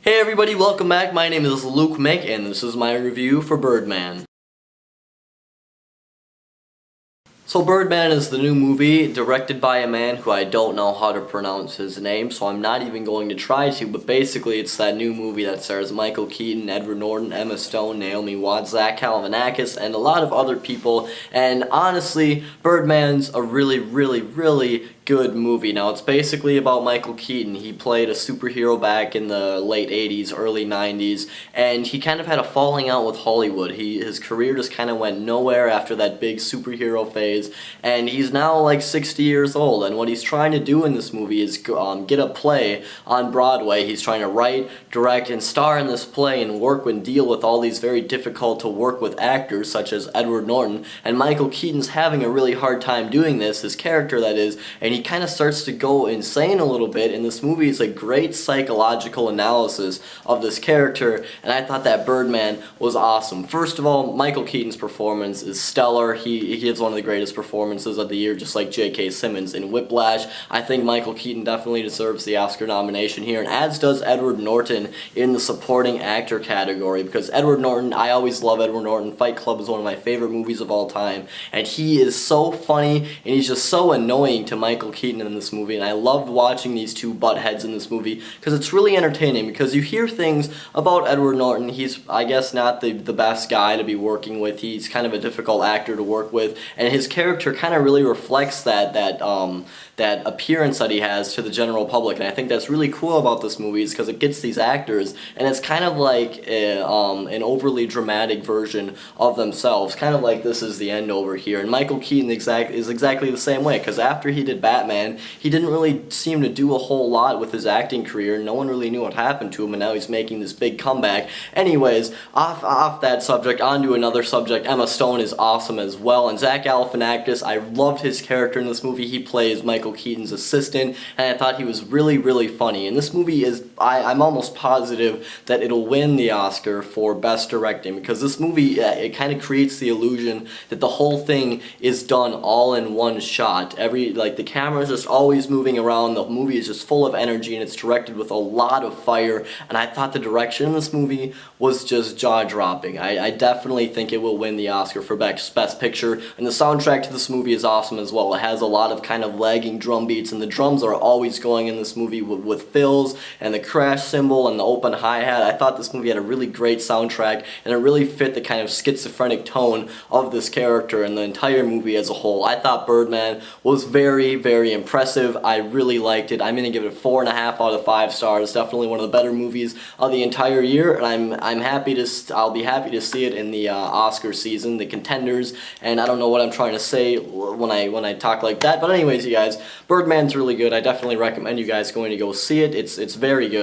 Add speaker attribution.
Speaker 1: Hey everybody, welcome back. My name is lukemick and this is my review for Birdman. So Birdman is the new movie directed by a man who I don't know how to pronounce his name, so I'm not even going to try to, but basically it's that new movie that stars Michael Keaton, Edward Norton, Emma Stone, Naomi Watts, Zach Galifianakis, and a lot of other people, and honestly, Birdman's a really good movie. Now, it's basically about Michael Keaton. He played a superhero back in the late 80s, early 90s, and he kind of had a falling out with Hollywood. His career just kind of went nowhere after that big superhero phase, and he's now like 60 years old, and what he's trying to do in this movie is get a play on Broadway. He's trying to write, direct, and star in this play and work and deal with all these very difficult to work with actors such as Edward Norton, and Michael Keaton's having a really hard time doing this, his character that is, and he kind of starts to go insane a little bit, and this movie is a great psychological analysis of this character, and I thought that Birdman was awesome. First of all, Michael Keaton's performance is stellar. He gives one of the greatest performances of the year, just like J.K. Simmons in Whiplash. I think Michael Keaton definitely deserves the Oscar nomination here, and as does Edward Norton in the supporting actor category, because Edward Norton, I always love Edward Norton. Fight Club is one of my favorite movies of all time, and he is so funny, and he's just so annoying to Michael Keaton in this movie, and I loved watching these two butt heads in this movie because it's really entertaining, because you hear things about Edward Norton. He's, I guess, not the best guy to be working with. He's kind of a difficult actor to work with, and his character kind of really reflects that appearance that he has to the general public, and I think that's really cool about this movie is because it gets these actors, and it's kind of like an overly dramatic version of themselves, kind of like This Is the End over here, and Michael Keaton is exactly the same way, because after he did Batman, he didn't really seem to do a whole lot with his acting career. No one really knew what happened to him, and now he's making this big comeback. Anyways, off that subject, on to another subject. Emma Stone is awesome as well, and Zach Galifianakis, I loved his character in this movie. He plays Michael Keaton's assistant, and I thought he was really funny. And this movie is, I'm almost positive that it'll win the Oscar for Best Directing, because this movie, it kind of creates the illusion that the whole thing is done all in one shot. The camera is just always moving around, the movie is just full of energy, and it's directed with a lot of fire, and I thought the direction in this movie was just jaw-dropping. I definitely think it will win the Oscar for Best Picture, and the soundtrack to this movie is awesome as well. It has a lot of kind of lagging drum beats, and the drums are always going in this movie with fills, and the crash cymbal, and the open hi-hat. I thought this movie had a really great soundtrack, and it really fit the kind of schizophrenic tone of this character and the entire movie as a whole. I thought Birdman was very impressive. I really liked it. I'm going to give it 4.5 out of 5 stars. Definitely one of the better movies of the entire year, and I'll be happy to see it in the Oscar season, the contenders, and I don't know what I'm trying to say when I talk like that, but anyways, you guys, Birdman's really good. I definitely recommend you guys going to go see it. It's very good.